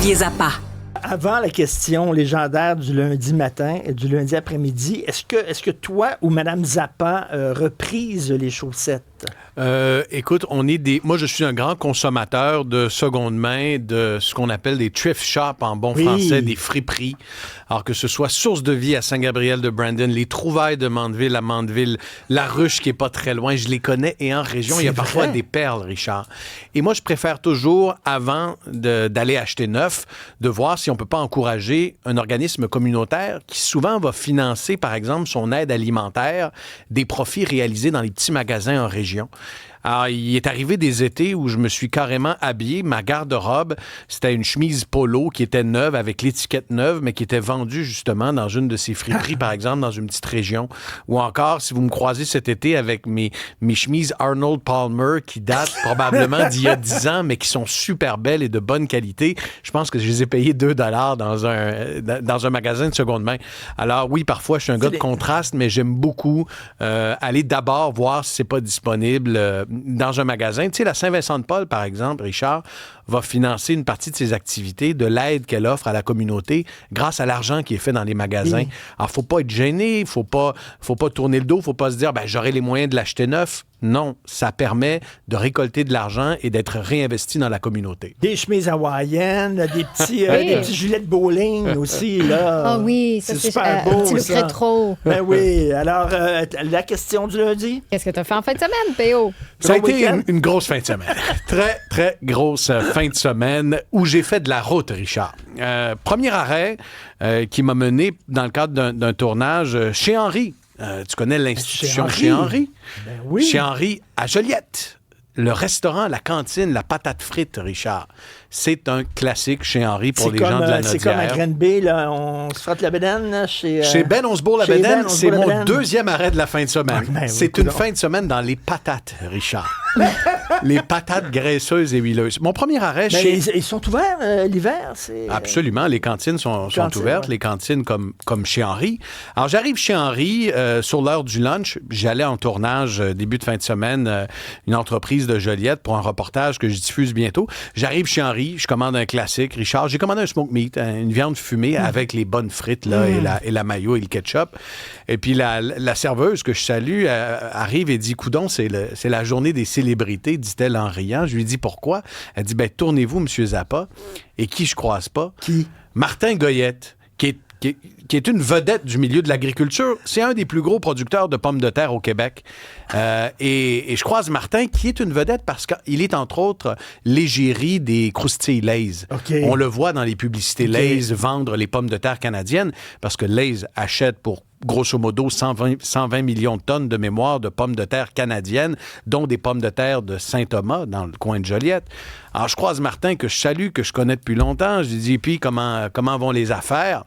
Olivier Zappa. Avant la question légendaire du lundi matin et du lundi après-midi, est-ce que toi ou Mme Zappa reprise les chaussettes? Écoute, moi, je suis un grand consommateur de seconde main, de ce qu'on appelle des thrift shops en bon français, des friperies. Alors que ce soit Source de Vie à Saint-Gabriel-de-Brandon, les Trouvailles de Mandeville à Mandeville, La Ruche qui est pas très loin, je les connais. Et en région, il y a parfois des perles, Richard. Et moi, je préfère toujours, avant d'aller acheter neuf, de voir si on peut pas encourager un organisme communautaire qui souvent va financer, par exemple, son aide alimentaire, des profits réalisés dans les petits magasins en région. Alors, il est arrivé des étés où je me suis carrément habillé. Ma garde-robe, c'était une chemise polo qui était neuve, avec l'étiquette neuve, mais qui était vendue justement dans une de ces friperies, par exemple, dans une petite région. Ou encore, si vous me croisez cet été avec mes chemises Arnold Palmer qui datent probablement d'il y a 10 ans, mais qui sont super belles et de bonne qualité, je pense que je les ai payées 2 $ dans un magasin de seconde main. Alors oui, parfois, je suis un gars de contraste, mais j'aime beaucoup aller d'abord voir si c'est pas disponible dans un magasin. Tu sais, la Saint-Vincent-de-Paul, par exemple, Richard, va financer une partie de ses activités, de l'aide qu'elle offre à la communauté grâce à l'argent qui est fait dans les magasins. Oui. Alors, faut pas être gêné, faut pas tourner le dos, faut pas se dire, j'aurai les moyens de l'acheter neuf. Non, ça permet de récolter de l'argent et d'être réinvesti dans la communauté. Des chemises hawaïennes, des petits gilets de bowling aussi, là. Ah oui, ça c'est super beau, un petit look rétro. Ben oui. Alors, la question du lundi? Qu'est-ce que tu as fait en fin de semaine, P.O.? Ça a été une grosse fin de semaine. Très, très grosse fin de semaine où j'ai fait de la route, Richard. Premier arrêt qui m'a mené dans le cadre d'un tournage chez Henri. Tu connais l'institution chez Henri? Ben oui. Chez Henri, à Joliette. Le restaurant, la cantine, la patate frite, Richard. C'est un classique chez Henri pour les gens de la Naudière. C'est comme à Granby, là, on se frotte la bédaine. Chez Ben, on se bourre la bédaine, c'est mon deuxième arrêt de la fin de semaine. C'est une fin de semaine dans les patates, Richard. Les patates graisseuses et huileuses. Mon premier arrêt chez... Ils sont ouverts l'hiver? Absolument, les cantines sont ouvertes, ouais. Les cantines comme chez Henri. Alors, j'arrive chez Henri sur l'heure du lunch. J'allais en tournage début de fin de semaine, une entreprise de Joliette pour un reportage que je diffuse bientôt. J'arrive chez Henri, je commande un classique. Richard, j'ai commandé un smoke meat, une viande fumée avec les bonnes frites là, et la mayo et le ketchup. Et puis la serveuse que je salue arrive et dit, coudon, c'est la journée des célébrités, dit-elle en riant. Je lui dis pourquoi. Elle dit, tournez-vous, M. Zappa. Et qui je croise pas? Qui? Martin Goyette, qui est une vedette du milieu de l'agriculture. C'est un des plus gros producteurs de pommes de terre au Québec. Et je croise Martin, qui est une vedette parce qu'il est, entre autres, l'égérie des croustilles Lay's. Okay. On le voit dans les publicités Lay's vendre les pommes de terre canadiennes parce que Lay's achète pour grosso modo 120 millions de tonnes de mémoire de pommes de terre canadiennes, dont des pommes de terre de Saint-Thomas, dans le coin de Joliette. Alors, je croise Martin, que je salue, que je connais depuis longtemps. Je lui dis, puis, comment vont les affaires?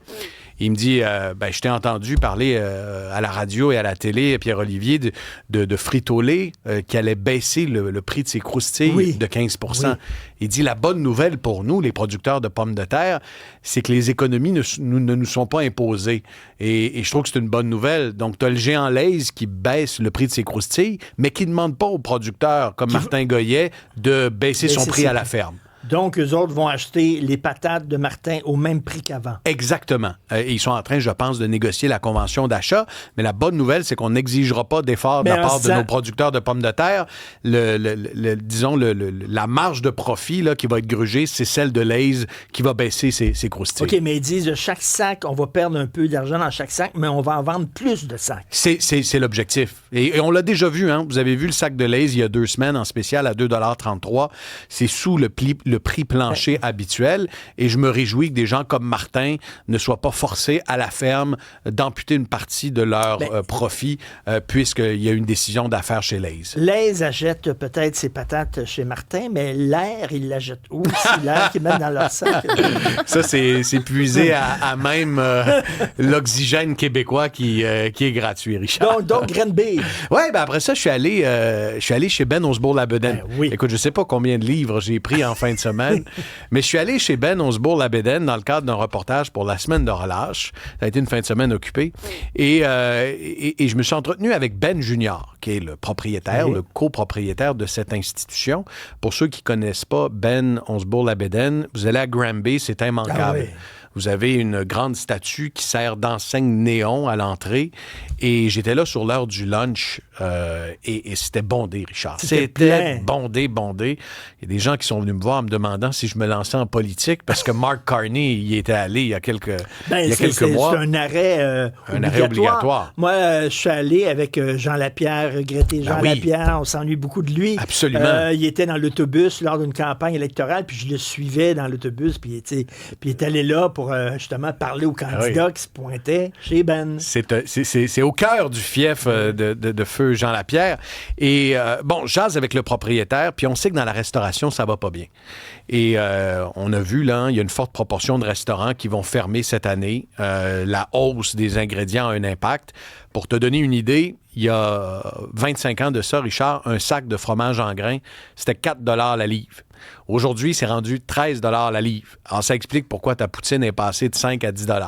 Il me dit, je t'ai entendu parler à la radio et à la télé, Pierre-Olivier, de Frito-Lay qui allait baisser le prix de ses croustilles de 15 %. Oui. Il dit, la bonne nouvelle pour nous, les producteurs de pommes de terre, c'est que les économies ne nous sont pas imposées. Et je trouve que c'est une bonne nouvelle. Donc, tu as le géant Lay's qui baisse le prix de ses croustilles, mais qui ne demande pas aux producteurs, comme Martin Goyet, de baisser son prix à la ferme. Donc, eux autres vont acheter les patates de Martin au même prix qu'avant. Exactement. Et ils sont en train, je pense, de négocier la convention d'achat. Mais la bonne nouvelle, c'est qu'on n'exigera pas d'efforts de la part de nos producteurs de pommes de terre. La marge de profit là, qui va être grugée, c'est celle de Lay's qui va baisser ses croustilles. OK, mais ils disent, chaque sac, on va perdre un peu d'argent dans chaque sac, mais on va en vendre plus de sacs. C'est l'objectif. Et on l'a déjà vu, hein. Vous avez vu le sac de Lay's il y a 2 semaines en spécial à 2,33 $. C'est sous le prix plancher habituel, et je me réjouis que des gens comme Martin ne soient pas forcés à la ferme d'amputer une partie de leur profit puisqu'il y a une décision d'affaires chez Lay's. Lay's achète peut-être ses patates chez Martin, mais l'air, ils l'achètent où? C'est l'air qu'ils mettent dans leur sac. Ça, c'est puisé à même l'oxygène québécois qui est gratuit, Richard. Donc Granby. Oui, après ça, je suis allé chez Ben, on se bourre la bedaine. Oui. Écoute, je sais pas combien de livres j'ai pris en fin de de semaine. Mais je suis allé chez Ben Osbourne-Labédène dans le cadre d'un reportage pour la semaine de relâche. Ça a été une fin de semaine occupée. Et je me suis entretenu avec Ben Junior, qui est le propriétaire, le copropriétaire de cette institution. Pour ceux qui ne connaissent pas Ben Osbourne-Labédène, vous allez à Granby, c'est immanquable. Ah oui. Vous avez une grande statue qui sert d'enseigne néon à l'entrée. Et j'étais là sur l'heure du lunch et c'était bondé, Richard. C'était bondé. Il y a des gens qui sont venus me voir en me demandant si je me lançais en politique parce que Mark Carney y était allé il y a quelques mois. C'est un arrêt obligatoire. Moi, je suis allé avec Jean Lapierre, regretté Jean Lapierre. On s'ennuie beaucoup de lui. Absolument. Il était dans l'autobus lors d'une campagne électorale, puis je le suivais dans l'autobus, puis il est allé là pour justement parler aux candidats qui se pointaient chez Ben. C'est au cœur du fief de feu Jean Lapierre. Et je jase avec le propriétaire, puis on sait que dans la restauration, ça va pas bien. Et on a vu, là, il y a une forte proportion de restaurants qui vont fermer cette année. La hausse des ingrédients a un impact. Pour te donner une idée, il y a 25 ans de ça, Richard, un sac de fromage en grains, c'était 4 $ la livre. Aujourd'hui, c'est rendu 13 $ la livre. Alors, ça explique pourquoi ta poutine est passée de 5 à 10 $.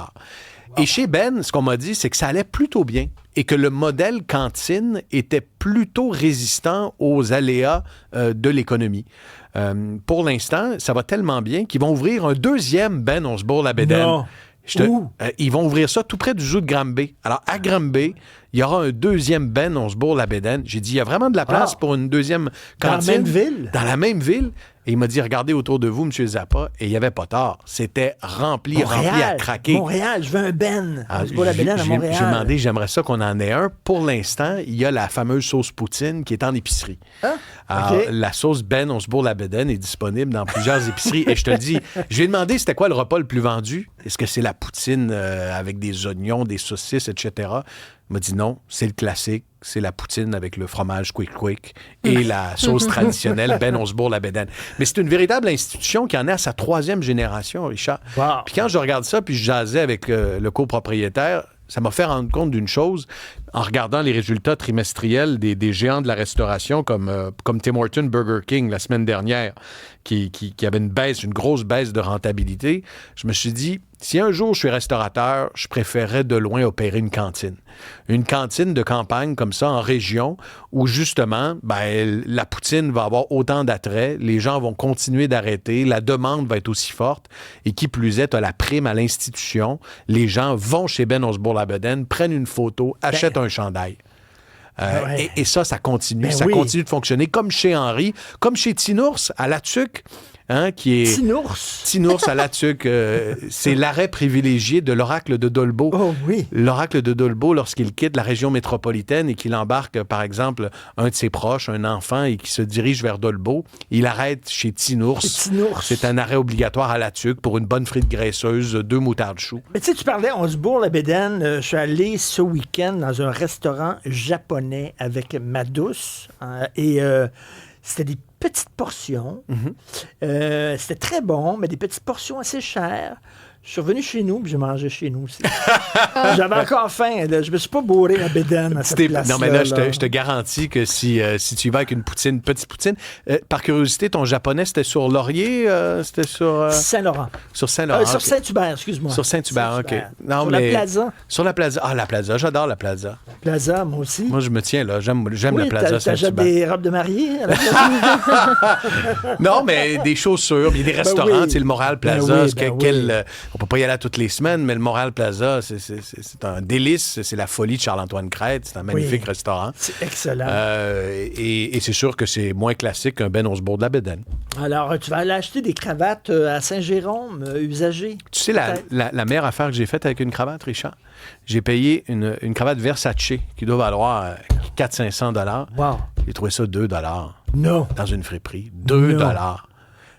Et chez Ben, ce qu'on m'a dit, c'est que ça allait plutôt bien et que le modèle cantine était plutôt résistant aux aléas de l'économie. Pour l'instant, ça va tellement bien qu'ils vont ouvrir un deuxième Ben Osbourne-Labédène. Ils vont ouvrir ça tout près du zoo de Granby. Alors, à Granby, il y aura un deuxième Ben Osbourne-Labédène. J'ai dit, il y a vraiment de la place pour une deuxième cantine. Dans la même ville? Dans la même ville. Et il m'a dit, regardez autour de vous, M. Zappa. Et il n'y avait pas tort. C'était rempli à craquer. Montréal, je veux un Ben Osbourne-Labédène à Montréal. J'ai demandé, j'aimerais ça qu'on en ait un. Pour l'instant, il y a la fameuse sauce poutine qui est en épicerie. Alors, la sauce Ben Osbourne-Labédène est disponible dans plusieurs épiceries. Et je te le dis, je lui ai demandé c'était quoi le repas le plus vendu. Est-ce que c'est la poutine avec des oignons, des saucisses, etc.? Il m'a dit non, c'est le classique. C'est la poutine avec le fromage quick et la sauce traditionnelle Ben Osbourne-Labédène. Mais c'est une véritable institution qui en est à sa 3e génération, Richard. Wow. Puis quand je regarde ça, puis je jasais avec le copropriétaire, ça m'a fait rendre compte d'une chose en regardant les résultats trimestriels des géants de la restauration comme Tim Hortons, Burger King la semaine dernière, qui avait une grosse baisse de rentabilité. Je me suis dit, si un jour je suis restaurateur, je préférerais de loin opérer une cantine. Une cantine de campagne comme ça, en région, où justement, la poutine va avoir autant d'attrait, les gens vont continuer d'arrêter, la demande va être aussi forte, et qui plus est, tu as la prime à l'institution, les gens vont chez Ben Osbourne-Labédène, prennent une photo, achètent un chandail. Et ça continue. Continue de fonctionner comme chez Henri, comme chez Tinours à La Tuque. Qui est Tinours à La Tuque. C'est l'arrêt privilégié de l'oracle de Dolbeau. Oh oui. L'oracle de Dolbeau, lorsqu'il quitte la région métropolitaine et qu'il embarque, par exemple, un de ses proches, un enfant, et qui se dirige vers Dolbeau, il arrête chez Tinours. C'est un arrêt obligatoire à La Tuque pour une bonne frite graisseuse, 2 moutardes choux. Mais tu sais, tu parlais Osbourne-Labédène. Je suis allé ce week-end dans un restaurant japonais avec ma douce. C'était des petites portions. C'était très bon, mais des petites portions assez chères. Je suis revenu chez nous, puis j'ai mangé chez nous aussi. J'avais encore faim. Là. Je me suis pas bourré à bédaine à cette place-là. Non, mais là, je te garantis que si tu y vas avec une petite poutine, par curiosité, ton japonais, c'était sur Laurier? C'était sur... Saint-Laurent. Sur Saint-Laurent. Sur Saint-Hubert, excuse-moi. Sur Saint-Hubert, OK. Non, sur la Plaza. Sur la Plaza. Ah, la Plaza. J'adore la Plaza. Plaza, moi aussi. Moi, je me tiens là. J'aime la Plaza Saint-Hubert. T'achètes des robes de mariée à la Plaza? Non, mais des chaussures, il y a des restaurants. Tu sais, le Montréal Plaza, on peut pas y aller toutes les semaines, mais le Montréal Plaza, c'est un délice. C'est la folie de Charles-Antoine Crête. C'est un magnifique restaurant. C'est excellent. Et c'est sûr que c'est moins classique qu'un Ben Osbourne-Labédène. Alors, tu vas aller acheter des cravates à Saint-Jérôme, usagées. Tu sais, la meilleure affaire que j'ai faite avec une cravate, Richard, j'ai payé une cravate Versace qui doit valoir 400-500 $. Wow. J'ai trouvé ça 2 $. Non. Dans une friperie. 2 $.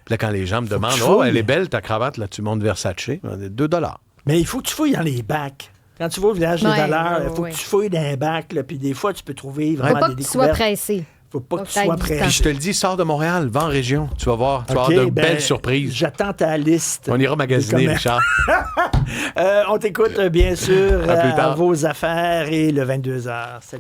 Puis là, quand les gens me demandent, « Oh, elle est belle ta cravate, là, tu montes Versace. » 2 $. Mais il faut que tu fouilles dans les bacs. Quand tu vas au village des valeurs, il faut que tu fouilles dans les bacs. Puis des fois, tu peux trouver vraiment des découvertes. Faut pas que tu sois pressé. Faut pas que tu sois prêt. Puis je te le dis, sors de Montréal, va en région. Tu vas voir, tu vas avoir de belles surprises. J'attends ta liste. On ira magasiner, Richard. On t'écoute, bien sûr, à vos affaires et le 22h. Salut.